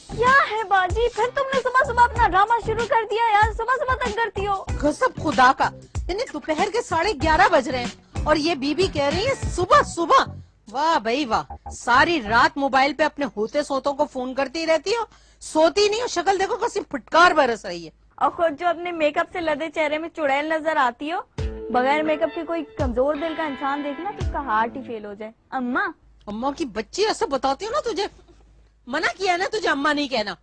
क्या है बाजी, फिर तुमने सुबह सुबह अपना ड्रामा शुरू कर दिया यार। सुबह सुबह तक करती हो। कसम खुदा का, यानी दोपहर के 11:30 बज रहे हैं और ये बीबी कह रही है सुबह सुबह। वाह भाई वाह, सारी रात मोबाइल पे अपने होते सोतों को फोन करती रहती हो, सोती नहीं हो। शक्ल देखो कैसी फटकार बरस रही है। और खुद जो अपने मेकअप से लदे चेहरे में चुड़ैल नजर आती हो। बगैर मेकअप के कोई कमजोर दिल का इंसान देखना तो उसका हार्ट ही फेल हो जाए। अम्मा अम्मा की बच्ची ऐसे बताती हो ना, तुझे मना किया ना तुझे अम्मा नहीं कहना।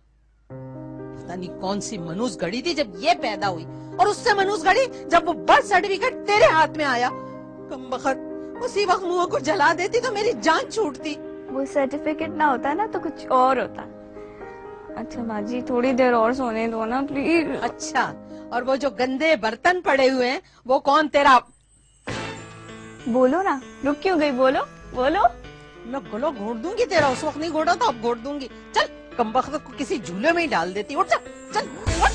पता नहीं कौन सी मनूस घड़ी थी जब ये पैदा हुई, और उससे मनूस घड़ी जब वो बर्थ सर्टिफिकेट तेरे हाथ में आया। कमबख्त, उसी वक्त मुंह को जला देती तो मेरी जान छूटती। वो सर्टिफिकेट ना होता ना तो कुछ और होता। अच्छा बाजी थोड़ी देर और सोने दो ना प्लीज। अच्छा, और वो जो गंदे बर्तन पड़े हुए हैं वो कौन तेरा? बोलो ना, रुक क्यों गई, बोलो बोलो। मैं गलो घोट दूंगी तेरा, उस वक्त नहीं घोटा तो अब घोट दूंगी। चल कमबख्त को किसी झूले में ही डाल देती। उठ जा, चल उठ,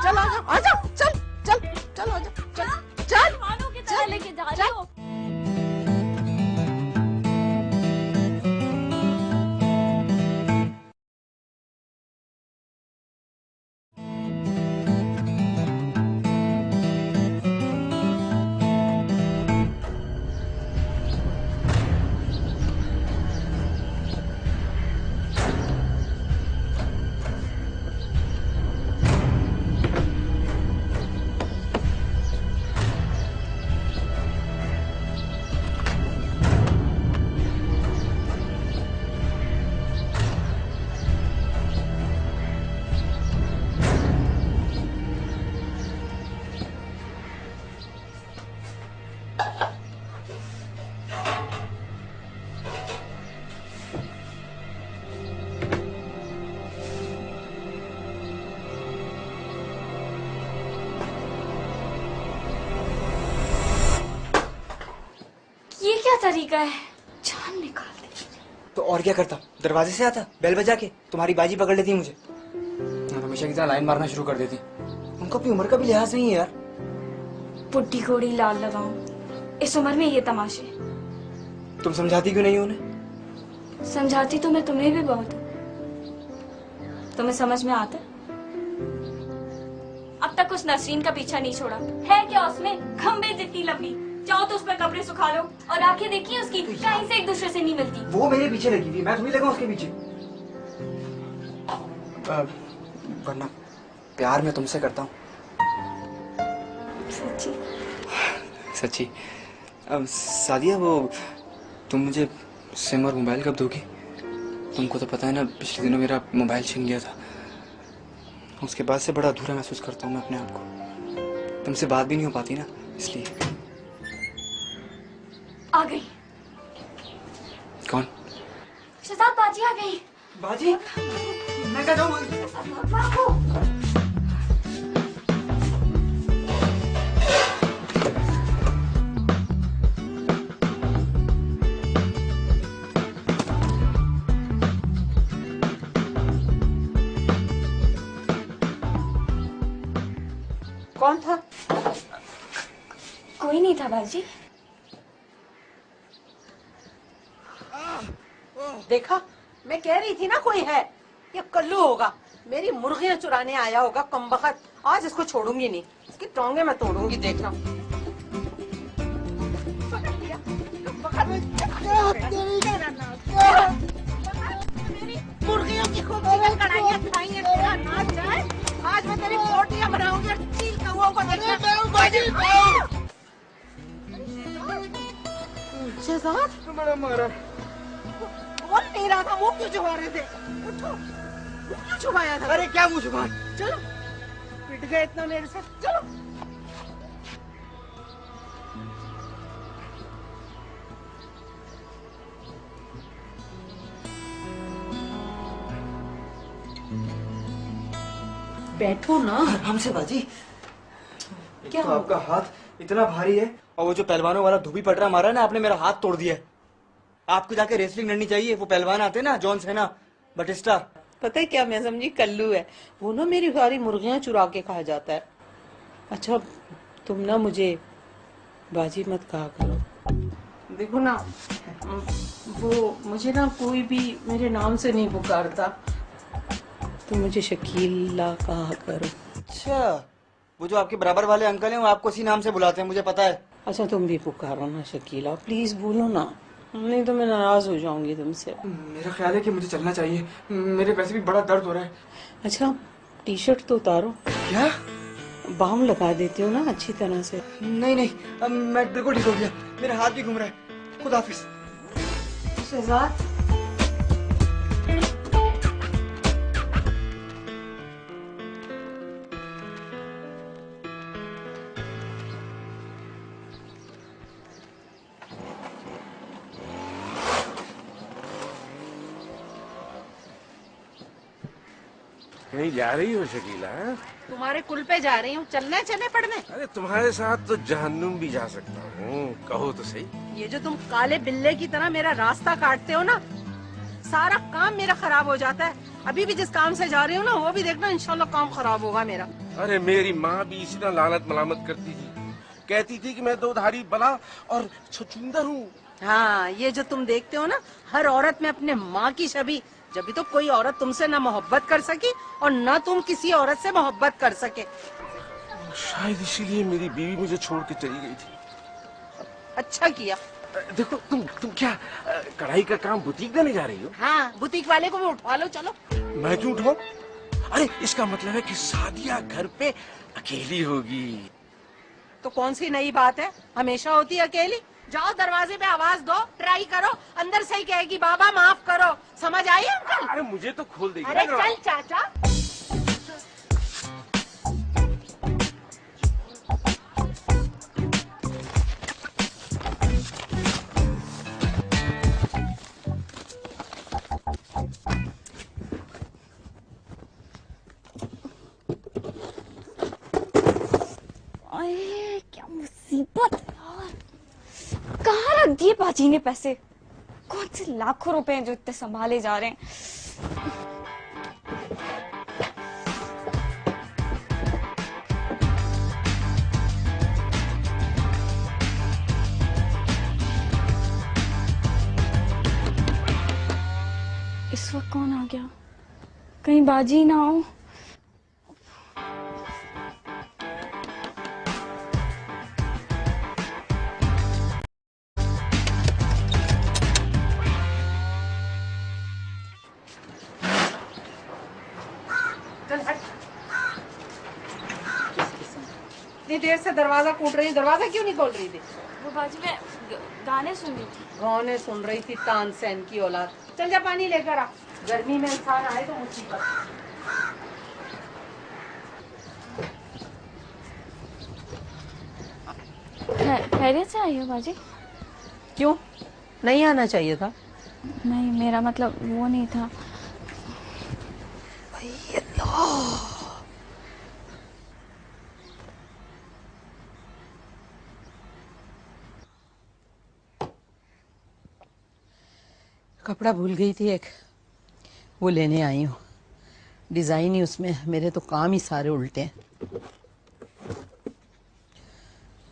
चल आजा आजा, चल चल चल आजा, चल चल मानो की तरह लेके जा रही हो। ये क्या तरीका है, जान निकाल दी। तो और क्या करता, दरवाजे से आता, बेल बजा के तुम्हारी बाजी पकड़ लेती मुझे। हमेशा की तरह लाइन मारना शुरू कर देती। उनको अपनी उम्र का भी लिहाज नहीं है यार। पुट्टी घोड़ी लाल लगाऊं, इस उम्र में ये तमाशे। तुम समझाती क्यों नहीं उन्हें? समझाती तो मैं तुम्हें भी बहुत हूँ। तुम्हें समझ में आता? अब तक उस नसरीन का पीछा नहीं छोड़ा है क्या उसमें? खंबे जितनी लंबी, चाहो तो उस पर कपड़े सुखा लो, और आंखें देखिए उसकी कहीं से एक दूसरे से नहीं मिलती। वो मेरे पीछे लगी हुई, मैं तुम्हें लगा उसके पीछे। वरना प्यार मैं तुमसे करता हूँ। सच्ची? सच्ची। सादिया, वो तुम मुझे सिम और मोबाइल कब दोगी? तुमको तो पता है ना, पिछले दिनों मेरा मोबाइल छिन गया था। उसके बाद से बड़ा अधूरा महसूस करता हूँ मैं अपने आप को। तुमसे बात भी नहीं हो पाती ना, इसलिए। आ गई। कौन? शहजाद बाजी आ गई। बाजी? मैं क्या जाऊँ? कौन था? कोई नहीं था बाजी। देखा, मैं कह रही थी ना कोई है। ये कल्लू होगा, मेरी मुर्गियां चुराने आया होगा कमबख्त। आज इसको छोड़ूंगी नहीं, इसकी टोंगे मैं तोड़ूंगी, देखना। मुर्गियों की खूब चिकन कढ़ाइयाँ खाएंगे, तेरा नाच जाए। आज मैं तेरी पोटियाँ बनाऊंगी और चील कौओं को शहजाद, मारा बोल नहीं रहा था, मुंह क्यों छुपा रहे थे? उठो, मुंह क्यों छुपाया था? अरे क्या मुझे छुपा? चलो, पिट गए इतना मेरे से, चलो। बैठो ना। हमसे बाजी, क्या तो आपका हाथ इतना भारी है और वो जो पहलवानों वाला धोबी पटरा मारा ना आपने, मेरा हाथ तोड़ दिया। आपको जाके रेसलिंग लड़नी चाहिए। वो पहलवान आते ना, जॉन सेना, बटिस्टा। पता है क्या, मैं समझी कल्लू है वो ना, मेरी सारी मुर्गियां चुरा के खा जाता है। अच्छा तुम ना मुझे बाजी मत कहा करो। देखो ना, वो मुझे ना कोई भी मेरे नाम से नहीं पुकारता, तो मुझे शकीला कहा करो। अच्छा, वो जो आपके बराबर वाले अंकल हैं वो आपको इसी नाम से बुलाते हैं, मुझे पता है। अच्छा तुम भी पुकारो ना शकीला, प्लीज बोलो ना, नहीं तो मैं नाराज हो जाऊंगी तुमसे। मेरा ख्याल है कि मुझे चलना चाहिए, मेरे वैसे भी बड़ा दर्द हो रहा है। अच्छा टी शर्ट तो उतारो। क्या? बाम लगा देती हो ना अच्छी तरह से। नहीं नहीं, अब मैं बिल्कुल ठीक हो गया, मेरा हाथ भी घूम रहा है। खुदा हाफिज। शहजाद, कहीं जा रही हो शकीला? तुम्हारे कुल पे जा रही हूँ, चलने चले पड़ने। अरे तुम्हारे साथ तो जहन्नुम भी जा सकता हूँ, कहो तो सही। ये जो तुम काले बिल्ले की तरह मेरा रास्ता काटते हो ना, सारा काम मेरा खराब हो जाता है। अभी भी जिस काम से जा रही हूँ ना, वो भी देखना इंशाल्लाह काम खराब होगा मेरा। अरे मेरी माँ भी इसी तरह लानत मलामत करती थी, कहती थी कि मैं दोधारी बला और छछूंदर हूँ। हाँ, ये जो तुम देखते हो ना, हर औरत में अपने माँ की छवि। जब भी तो कोई औरत तुमसे ना मोहब्बत कर सकी और ना तुम किसी औरत से मोहब्बत कर सके। शायद इसीलिए मेरी बीवी मुझे छोड़ के चली गई थी। अच्छा किया। देखो तुम क्या कढ़ाई का काम बुटीक देने जा रही हो? हाँ, बुटीक वाले को भी उठवा लो, चलो। मैं क्यों उठाऊं? अरे इसका मतलब है कि सादिया घर पे अकेली होगी। तो कौन सी नई बात है, हमेशा होती है अकेली। जाओ दरवाजे पे आवाज दो, ट्राई करो, अंदर से ही कहेगी बाबा माफ करो। समझ आई अंकल? अरे मुझे तो खोल देगी। अरे चल चाचा। अरे क्या मुसीबत यार, कहाँ रख दिए बाजी ने पैसे? कौन से लाखों रुपए हैं जो इतने संभाले जा रहे हैं? इस वक्त कौन आ गया? कहीं बाजी ना हो। इतनी देर से दरवाजा कूट रही, दरवाजा क्यों नहीं खोल रही थी? वो बाजी में गाने सुन रही थी। गाने सुन रही थी, तानसेन की औलाद। चल जा पानी लेकर आ, गर्मी में इंसान आए तो मुसीबत। खैरियत से आई हो बाजी? क्यों नहीं आना चाहिए था? नहीं, मेरा मतलब वो नहीं था। कपड़ा भूल गई थी एक, वो लेने आई हूँ। डिजाइन ही उसमें, मेरे तो काम ही सारे उल्टे हैं।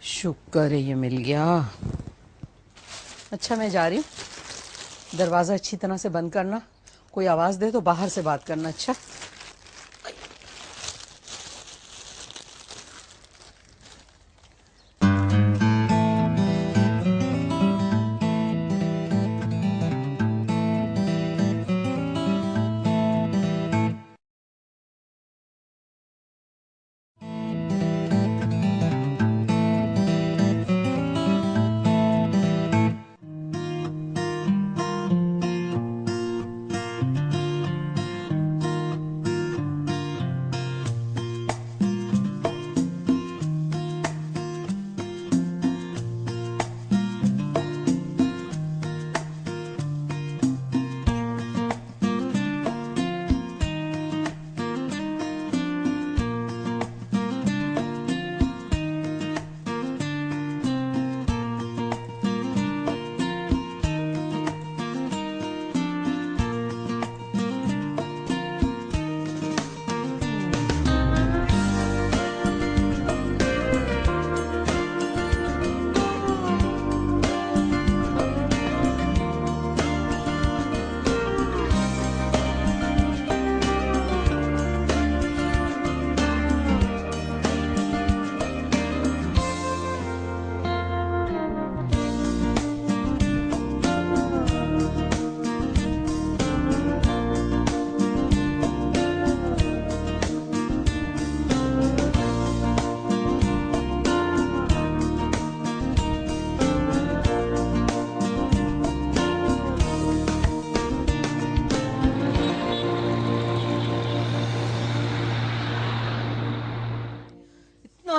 शुक्र है ये मिल गया। अच्छा मैं जा रही हूँ, दरवाजा अच्छी तरह से बंद करना, कोई आवाज दे तो बाहर से बात करना। अच्छा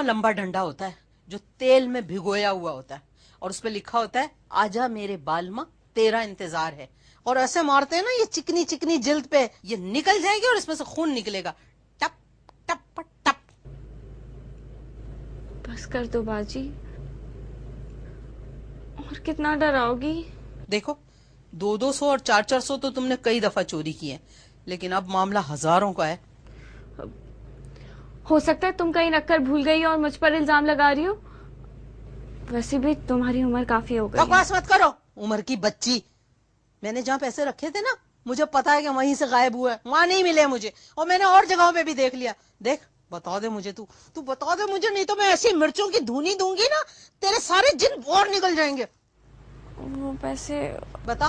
लंबा डंडा होता है जो तेल में भिगोया हुआ होता है और उस पर लिखा होता है आजा मेरे बालमा तेरा इंतजार है। और ऐसे मारते हैं ना, ये चिकनी चिकनी जिल्द पे ये निकल जाएगी और इसमें से खून निकलेगा, टप टप टप। बस कर दो बाजी, और कितना डराओगी? देखो 200-200 और 400-400 तो तुमने कई दफा चोरी की है, लेकिन अब मामला हजारों का है। हो सकता है तुम कहीं रखकर भूल गई और मुझ पर इल्जाम लगा रही हो। वैसे भी तुम्हारी उम्र काफी हो गई है। बकवास मत करो, उम्र की बच्ची। मैंने जहाँ पैसे रखे थे ना, मुझे पता है कि वहीं से गायब हुआ है, वहां नहीं मिले मुझे, और मैंने और जगहों पे भी देख लिया। देख बता दे मुझे, तू बता दे मुझे, नहीं तो मैं ऐसी मिर्चों की धुनी दूंगी ना, तेरे सारे जिन और निकल जाएंगे। वो पैसे, बता।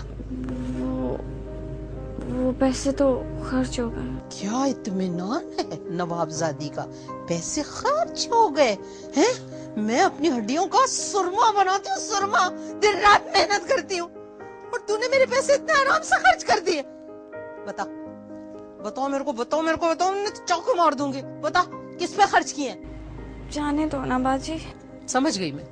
वो पैसे तो खर्च हो गए। क्या इत्मीनान है नवाबजादी का, पैसे खर्च हो गए हैं? मैं अपनी हड्डियों का सुरमा बनाती हूँ, सुरमा, दिन रात मेहनत करती हूँ, और तूने मेरे पैसे इतने आराम से खर्च कर दिए। बता बताओ मेरे को, बताओ मेरे को, बताओ, मैं चाकू मार दूंगी। बता किस पे खर्च किए? जाने दो ना बाजी। समझ गई मैं।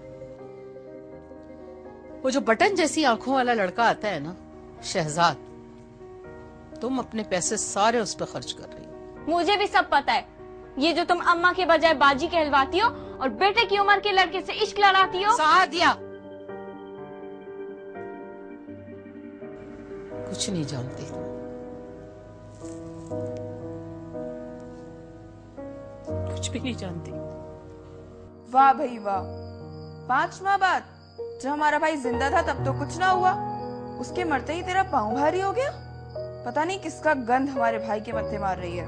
वो जो बटन जैसी आंखों वाला लड़का आता है ना, शहजाद, तुम अपने पैसे सारे उस पर खर्च कर रही हो। मुझे भी सब पता है। ये जो तुम अम्मा के बजाय बाजी कहलवाती हो और बेटे की उम्र के लड़के से इश्क लड़ाती हो। सादिया, कुछ नहीं जानती, कुछ भी नहीं जानती। वाह भाई वाह, 5 माह बाद जब हमारा भाई जिंदा था तब तो कुछ ना हुआ, उसके मरते ही तेरा पाँव भारी हो गया। पता नहीं किसका गंध हमारे भाई के मत्थे मार रही है।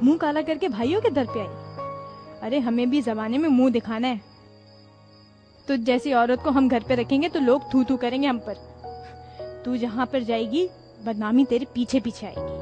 मुंह काला करके भाइयों के दर पे आई। अरे हमें भी जमाने में मुंह दिखाना है। तो जैसी औरत को हम घर पे रखेंगे तो लोग थू थू करेंगे हम पर। तू जहां पर जाएगी बदनामी तेरे पीछे पीछे आएगी।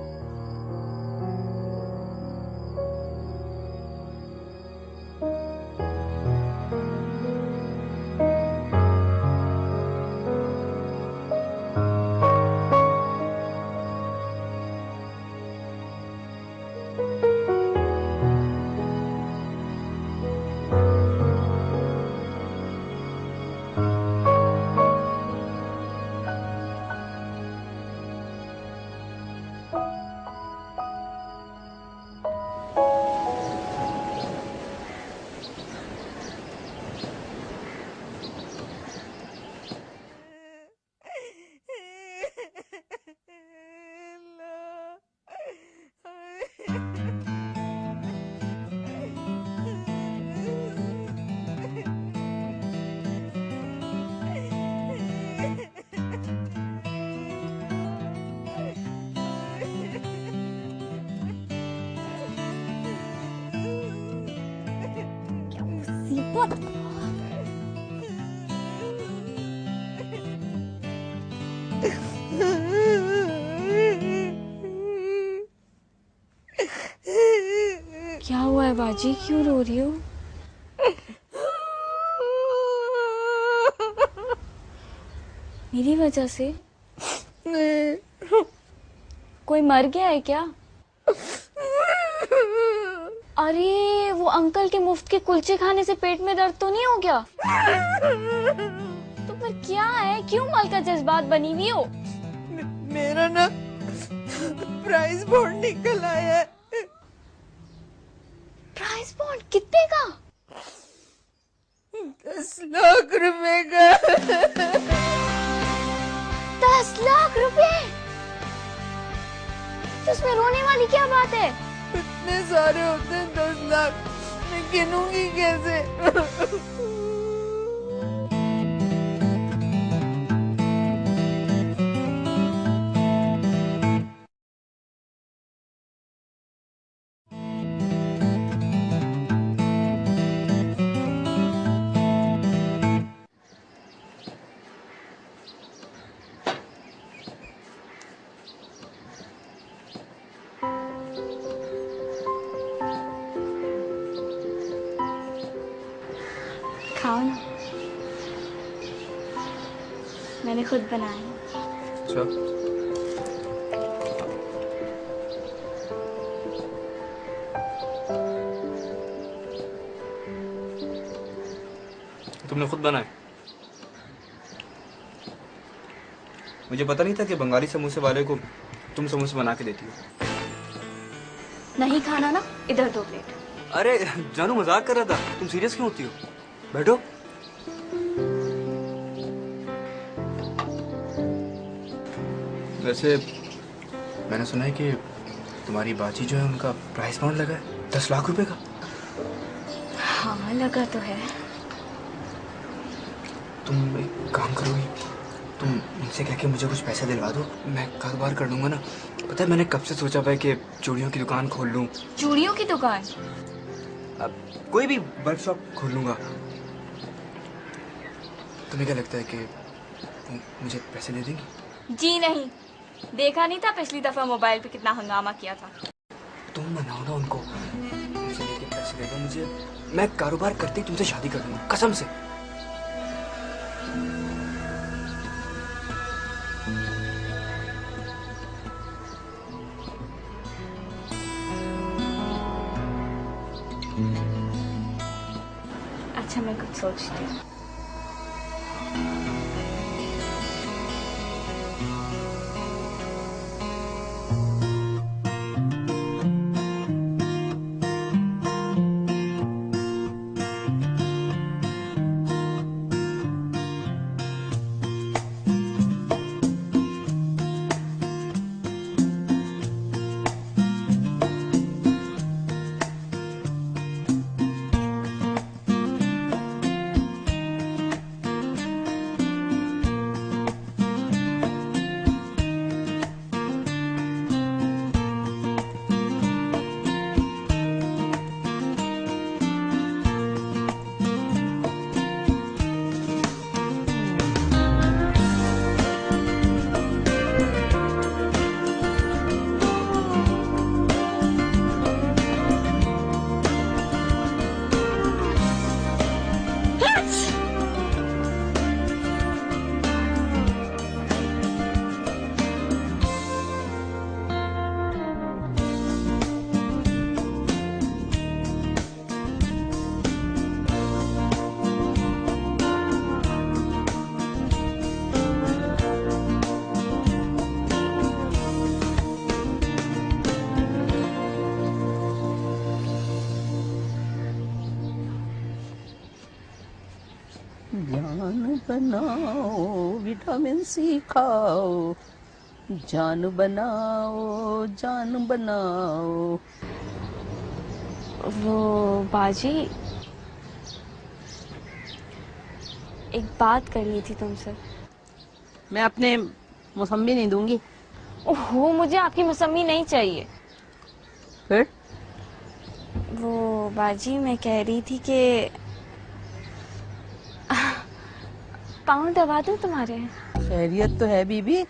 क्या हुआ है बाजी, क्यों रो रही हो? मेरी वजह से? कोई मर गया है क्या? अरे वो अंकल के मुफ्त के कुलचे खाने से पेट में दर्द तो नहीं हो गया? तो फिर क्या है, क्यों मल का जज्बात बनी हुई हो? मेरा ना प्राइस बॉन्ड निकल आया है। प्राइस बॉन्ड कितने का? 10 लाख रुपए का। 10 लाख रुपए? तो उसमें रोने वाली क्या बात है? इतने सारे होते हैं 10 लाख, मैं गिनूंगी कैसे? खाओ ना, मैंने खुद बनाया है। अच्छा, तुमने खुद बनाए? मुझे पता नहीं था कि बंगाली समोसे वाले को तुम समोसे बना के देती हो। नहीं खाना ना, इधर 2 प्लेट। अरे जानू, मजाक कर रहा था, तुम सीरियस क्यों होती हो? बैठो। वैसे मैंने सुना है कि तुम्हारी बाजी जो है उनका प्राइस बॉन्ड लगा है 10 लाख रुपए का। हाँ लगा तो है। तुम एक काम करोगी, तुम उनसे कह के मुझे कुछ पैसे दिलवा दो, मैं कारोबार कर लूंगा ना। पता है मैंने कब से सोचा हुआ है कि चूड़ियों की दुकान खोल लूं। चूड़ियों की दुकान? अब कोई भी वर्कशॉप खोल लूंगा। तुम्हें क्या लगता है कि तुम मुझे पैसे दे देंगी? जी नहीं, देखा नहीं था पिछली दफा मोबाइल पे कितना हंगामा किया था। तुम मनाओ ना उनको, मुझे लेके पैसे दे दो मुझे, मैं कारोबार करते ही तुमसे शादी कर लूंगा, कसम से। अच्छा मैं कुछ सोचती हूँ। जान बनाओ विटामिन सी खाओ, जान बनाओ जान बनाओ। वो बाजी, एक बात करनी थी तुमसे। मैं अपने मौसम्बी नहीं दूंगी। ओहो, मुझे आपकी मौसमी नहीं चाहिए। फिर वो बाजी, मैं कह रही थी कि पाँव दबा दूं तुम्हारे? खैरियत तो है बीबी,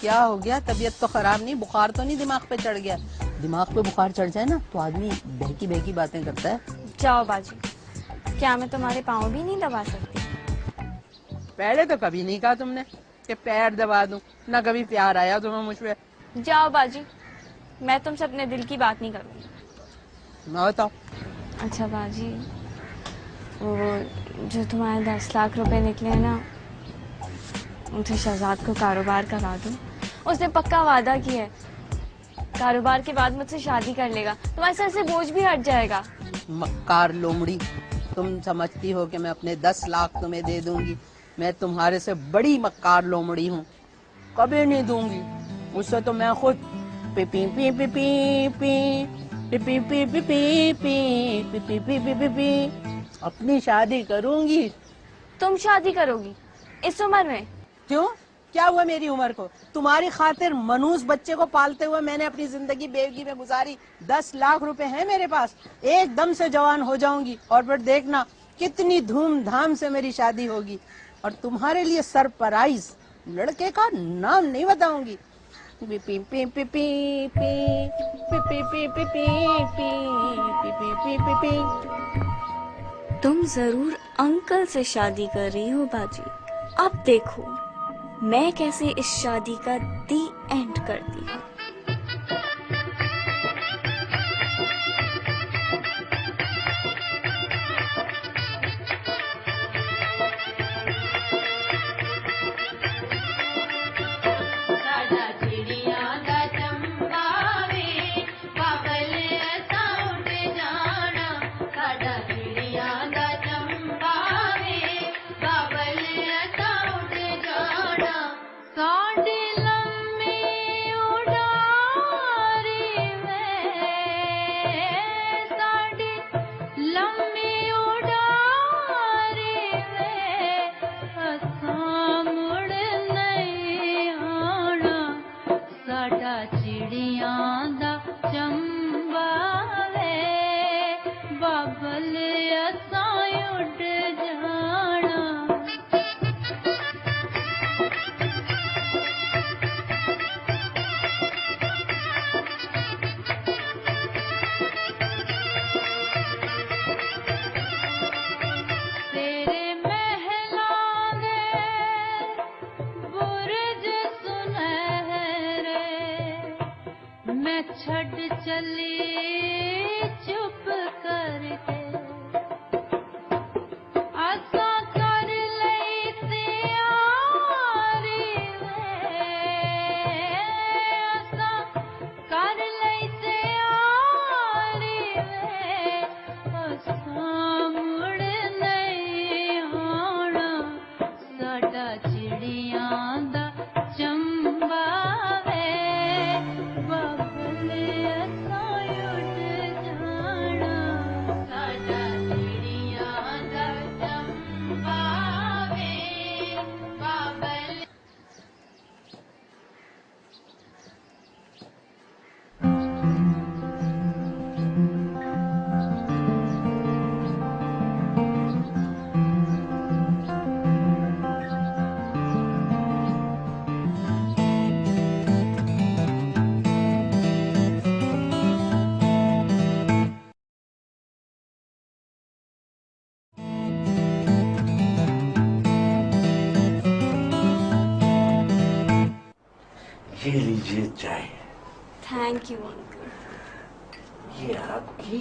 क्या हो गया? तबीयत तो खराब नहीं, बुखार तो नहीं दिमाग पे चढ़ गया? दिमाग पे बुखार चढ़ जाए ना तो आदमी बहकी बहकी बातें करता है। जाओ बाजी, क्या मैं तुम्हारे पाँव भी नहीं दबा सकती? पहले तो कभी नहीं कहा तुमने कि पैर दबा दूं, ना कभी प्यार आया तुम्हें मुझ पे। जाओ बाजी, मैं तुमसे अपने दिल की बात नहीं करूंगी। ना बताओ। अच्छा बाजी, वो जो तुम्हारे 10 लाख रुपए निकले हैं ना, मुझे शहजाद को कारोबार करा दो। उसने पक्का वादा किया है, कारोबार के बाद मुझसे शादी कर लेगा, तुम्हारे सर से बोझ भी हट जाएगा। मक्कार लोमड़ी, तुम समझती हो कि मैं अपने 10 लाख तुम्हें दे दूंगी? मैं तुम्हारे से बड़ी मक्कार लोमड़ी हूँ, कभी नहीं दूंगी। उससे तो मैं खुद P P P P P P P P P P P P P P P P अपनी शादी करूंगी। तुम शादी करोगी इस उम्र में? क्यों, क्या हुआ मेरी उम्र को? तुम्हारी खातिर मनूस बच्चे को पालते हुए मैंने अपनी जिंदगी बेवगी में गुजारी। 10 लाख रुपए हैं मेरे पास, एकदम से जवान हो जाऊंगी और फिर देखना कितनी धूमधाम से मेरी शादी होगी। और तुम्हारे लिए सरप्राइज लड़के का नाम नहीं बताऊंगी। P P P P P P P P P P P P P P P P. तुम जरूर अंकल से शादी कर रही हो बाजी। अब देखो मैं कैसे इस शादी का दी एंड करती हूँ। ये लीजिए चाय। Thank you uncle. ये आपकी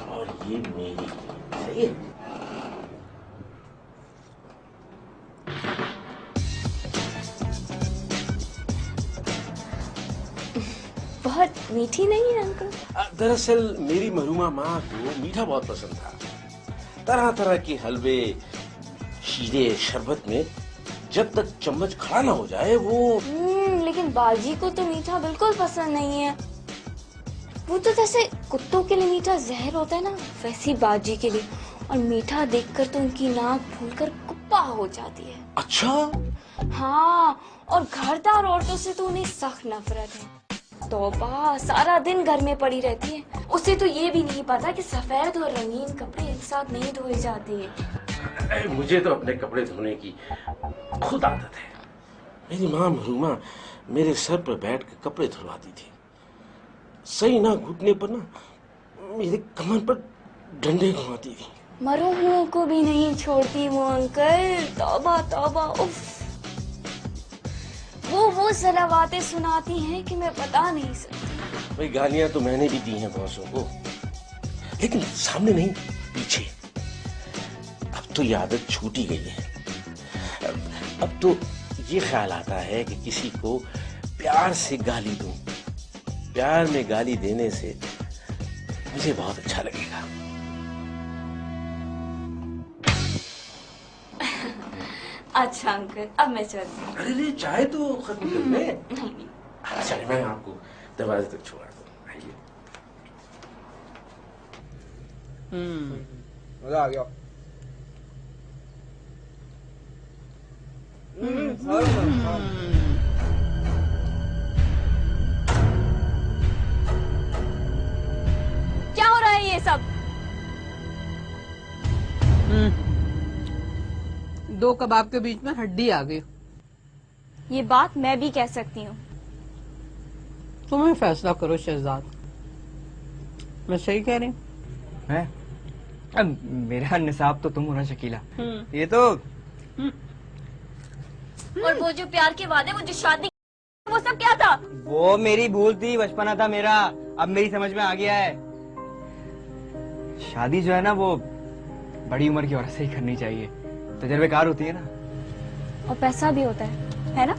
और ये मेरी, सही है? बहुत मीठी नहीं है अंकल? दरअसल मेरी महरूमा माँ को मीठा बहुत पसंद था। तरह तरह के हलवे, शीरे, शरबत में जब तक चम्मच खड़ा ना हो जाए वो। लेकिन बाजी को तो मीठा बिल्कुल पसंद नहीं है। वो तो जैसे कुत्तों के लिए मीठा जहर होता है ना, वैसी बाजी के लिए। और मीठा देखकर तो उनकी नाक फूलकर कुप्पा हो जाती है। अच्छा? हाँ, और घरदार औरतों से तो उन्हें सख्त नफरत है। तौबा, सारा दिन घर में पड़ी रहती है। उसे तो ये भी नहीं पता कि सफेद और रंगीन कपड़े एक साथ नहीं धोए जाते हैं। मुझे तो अपने कपड़े धोने की खुद आदत है। मेरी माँ महरूमा मेरे सर पर बैठ कर कपड़े धुलवाती थी। सही ना घुटने पर ना मेरे कमर पर डंडे घुमाती थी। मरूमों को भी नहीं छोड़ती वो अंकल। तौबा तौबा, उफ। वो सलावातें सुनाती हैं कि मैं बता नहीं सकती। भाई गालियां तो मैंने भी दी हैं बॉसों को, लेकिन सामने नहीं, पीछे। अब तो ये आदत छूट ही गई है। अब तो ये ख्याल आता है कि किसी को प्यार से गाली दूं। प्यार में गाली देने से मुझे बहुत अच्छा लगेगा। अच्छा अंकल, अब मैं चलती हूँ। अरे चाय तो खत्म कर ले। नहीं। अच्छा मैं आपको दरवाजे तक छोड़ा दूं। आइए। मजा आ गया। क्या हो रहा है ये सब? दो कबाब के बीच में हड्डी आ गई। ये बात मैं भी कह सकती हूँ। तुम्हें फैसला करो शहजाद, मैं सही कह रही हूँ? हैं? अब मेरा निसाब तो तुम हो ना शकीला। ये तो और वो जो प्यार के वादे, वो जो शादी, वो सब क्या था? वो मेरी भूल थी, बचपना था मेरा। अब मेरी समझ में आ गया है, शादी जो है ना वो बड़ी उम्र की औरत से ही करनी चाहिए, तजर्बेकार होती है ना। और पैसा भी होता है ना?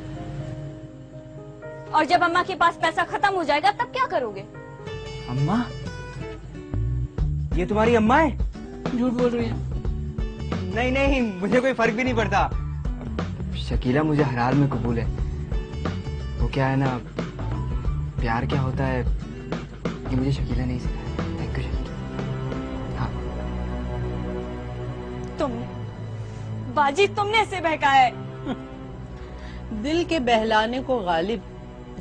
और जब अम्मा के पास पैसा खत्म हो जाएगा तब क्या करोगे? अम्मा? ये तुम्हारी अम्मा है? झूठ बोल रही है। नहीं नहीं, मुझे कोई फर्क भी नहीं पड़ता। शकीला मुझे हर हाल में कबूल है। वो क्या है ना, प्यार क्या होता है ये मुझे शकीला नहीं सिखाया। Thank you Shakeela. हाँ तुमने बाजी, तुमने इसे बहकाया है। दिल के बहलाने को गालिब,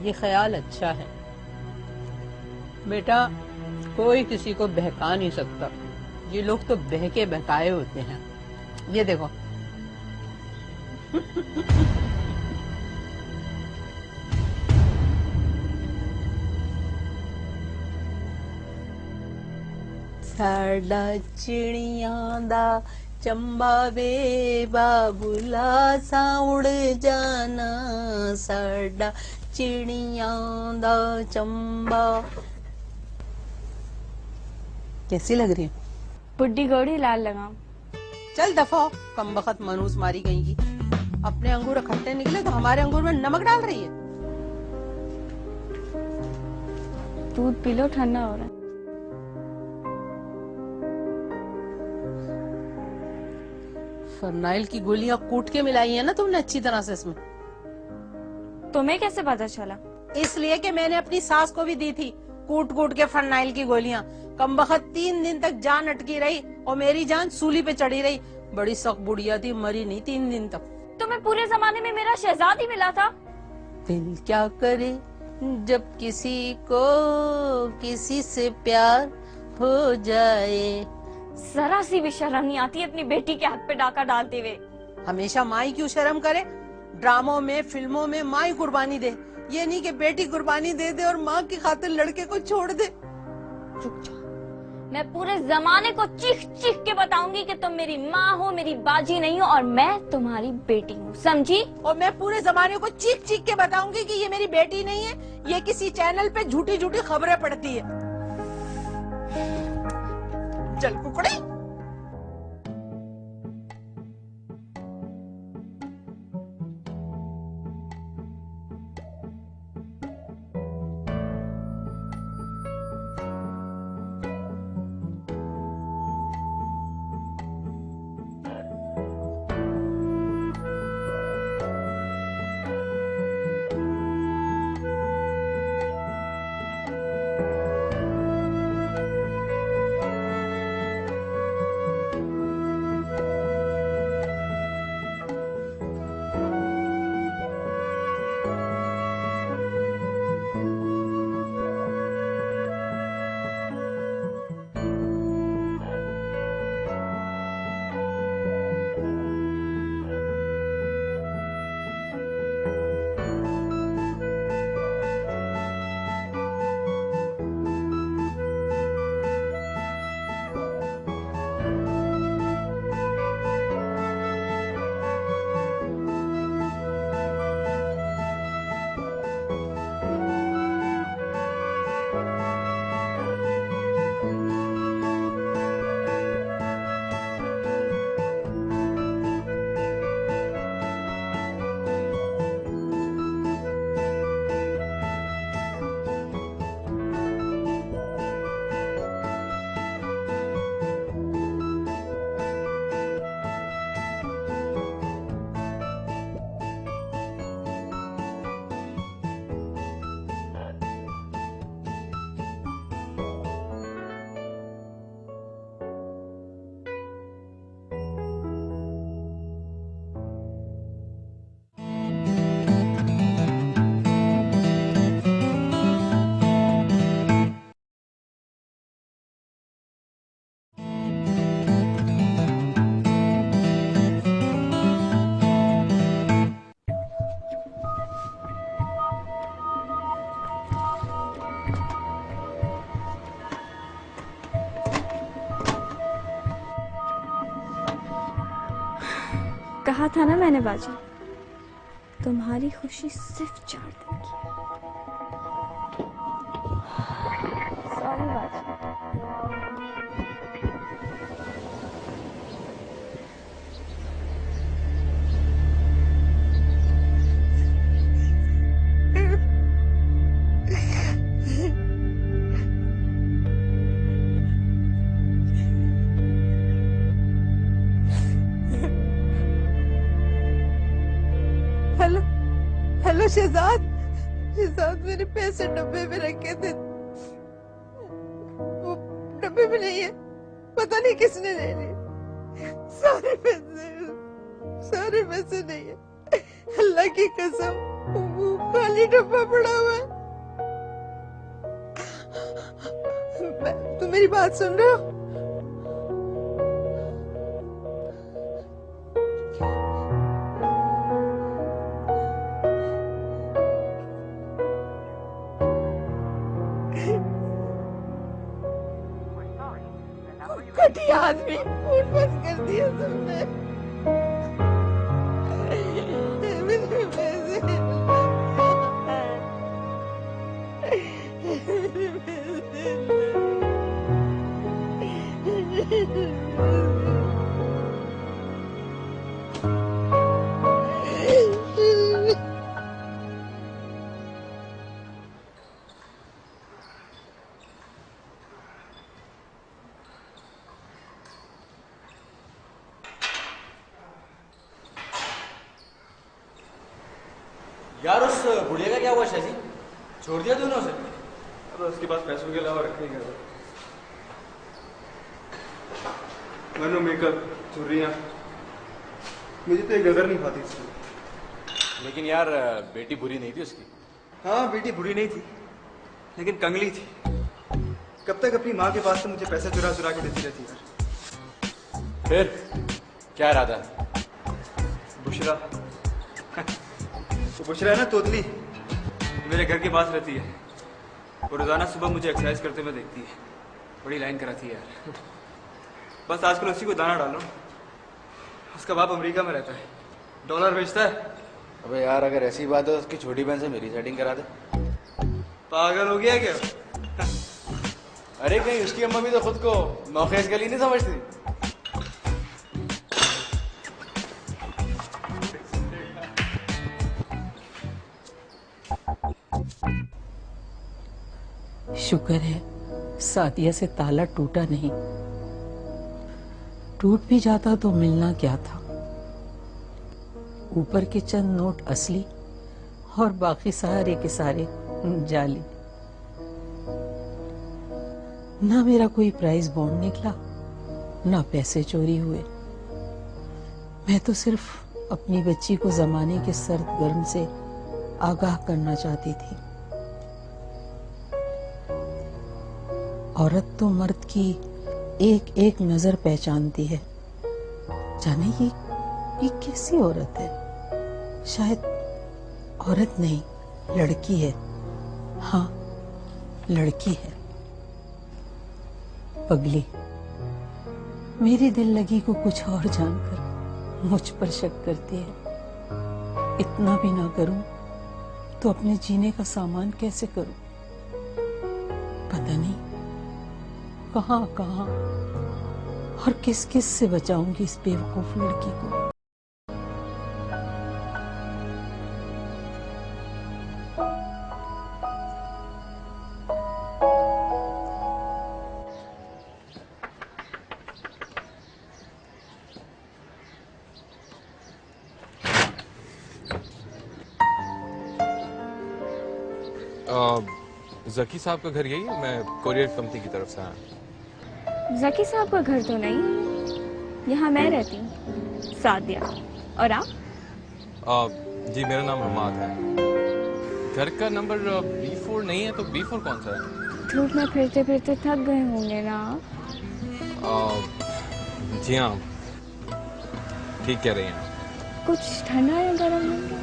ये ख्याल अच्छा है बेटा। कोई किसी को बहका नहीं सकता, ये लोग तो बहके बहकाए होते हैं। ये देखो साडा चिड़ियां दा चंबा वे बाबुला सा उड़ जाना, साडा चिड़ियां दा चंबा। कैसी लग रही है? बुड्ढी घोड़ी लाल लगाम। चल दफा हो, कम बखत मनूस मारी गई की। अपने अंगूर खट्टे निकले तो हमारे अंगूर में नमक डाल रही है। दूध पी लो, ठंडा हो रहा है। फरनाइल की गोलियां कूट के मिलाई है ना तुमने अच्छी तरह से इसमें? तुम्हें कैसे पता चला? इसलिए कि मैंने अपनी सास को भी दी थी कूट कूट के फरनाइल की गोलियां। कम बखत 3 दिन तक जान अटकी रही और मेरी जान सूली पे चढ़ी रही। बड़ी सख्त बुढ़िया थी, मरी नहीं 3 दिन तक। तुम्हें पूरे जमाने में मेरा शहजाद ही मिला था। दिल क्या करे जब किसी को किसी से प्यार हो जाए। जरा सी भी शर्म नहीं आती अपनी बेटी के हाथ पे डाका डालते हुए। हमेशा माँ ही क्यों शर्म करे? ड्रामों में फिल्मों में माँ ही कुर्बानी दे, ये नहीं कि बेटी कुर्बानी दे दे और माँ की खातिर लड़के को छोड़ दे। चुप जाओ, मैं पूरे जमाने को चीख चीख के बताऊंगी कि तुम मेरी माँ हो, मेरी बाजी नहीं हो, और मैं तुम्हारी बेटी हूँ, समझी? और मैं पूरे जमाने को चीख चीख के बताऊंगी कि ये मेरी बेटी नहीं है, ये किसी चैनल पे झूठी झूठी खबरें पढ़ती है। चल कुकड़ी। कहा था ना मैंने बाजी, तुम्हारी खुशी सिर्फ 4 दिन की है। सॉरी बाजी। हेलो हेलो शहजाद, शहजाद मेरे पैसे डब्बे में रखे थे, वो डब्बे में नहीं है, पता नहीं किसने ले लिए। सारे पैसे नहीं है, अल्लाह की कसम वो खाली डब्बा पड़ा हुआ है। तुम मेरी बात सुन रहे हो? घटिया आदमी, मूड बंद कर दिया तुमने। मेरे पैसे यार उस बुढ़िया का क्या हुआ शाजी? छोड़ दिया दोनों से? अब उसके पास पैसों के अलावा रखा ही क्या था? मनु मेकअप, चूड़ियाँ, मुझे तो एक नजर नहीं पाती इसकी। लेकिन यार बेटी बुरी नहीं थी उसकी। हाँ बेटी बुरी नहीं थी, लेकिन कंगली थी। कब तक अपनी माँ के पास से मुझे पैसे चुरा चुरा के देती रहती यार। फिर क्या इरादा? बुशरा तो बुशरा है ना, तोतली, मेरे घर के पास रहती है। वो रोजाना सुबह मुझे एक्सरसाइज करते हुए देखती है, बड़ी लाइन कराती है यार। बस आजकल उसी को दाना डालो। उसका बाप अमेरिका में रहता है, डॉलर बेचता है। अबे यार अगर ऐसी बात है तो उसकी छोटी बहन से मेरी सेटिंग करा दे। पागल हो गया क्या? अरे कहीं उसकी अम्मा भी तो खुद को नौखेज गली नहीं समझती। शुक्र है सादिया से ताला टूटा नहीं, टूट भी जाता तो मिलना क्या था। ऊपर के चंद नोट असली और बाकी सारे के सारे जाली। ना मेरा कोई प्राइस बॉन्ड निकला, ना पैसे चोरी हुए। मैं तो सिर्फ अपनी बच्ची को जमाने के सर्द गर्म से आगाह करना चाहती थी। औरत तो मर्द की एक एक नजर पहचानती है। जाने ये कैसी औरत है? शायद औरत नहीं, लड़की है। हाँ, लड़की है। पगली मेरी दिल लगी को कुछ और जानकर मुझ पर शक करती है। इतना भी ना करूं तो अपने जीने का सामान कैसे करूं? पता नहीं कहां कहां और किस किस से बचाऊंगी इस बेवकूफ लड़की को। जकी साहब का घर यही है? मैं कोरियर कंपनी की तरफ से आया। जकी साहब का घर तो नहीं, यहाँ मैं रहती हूँ, सादिया। और आप? जी मेरा नाम हमाद है। घर का नंबर B4 नहीं है तो B4 कौन सा है? धूप में फिरते फिरते थक गए होंगे ना आप? जी हाँ, ठीक कह रही हैं। कुछ ठंडा या गर्म होंगे?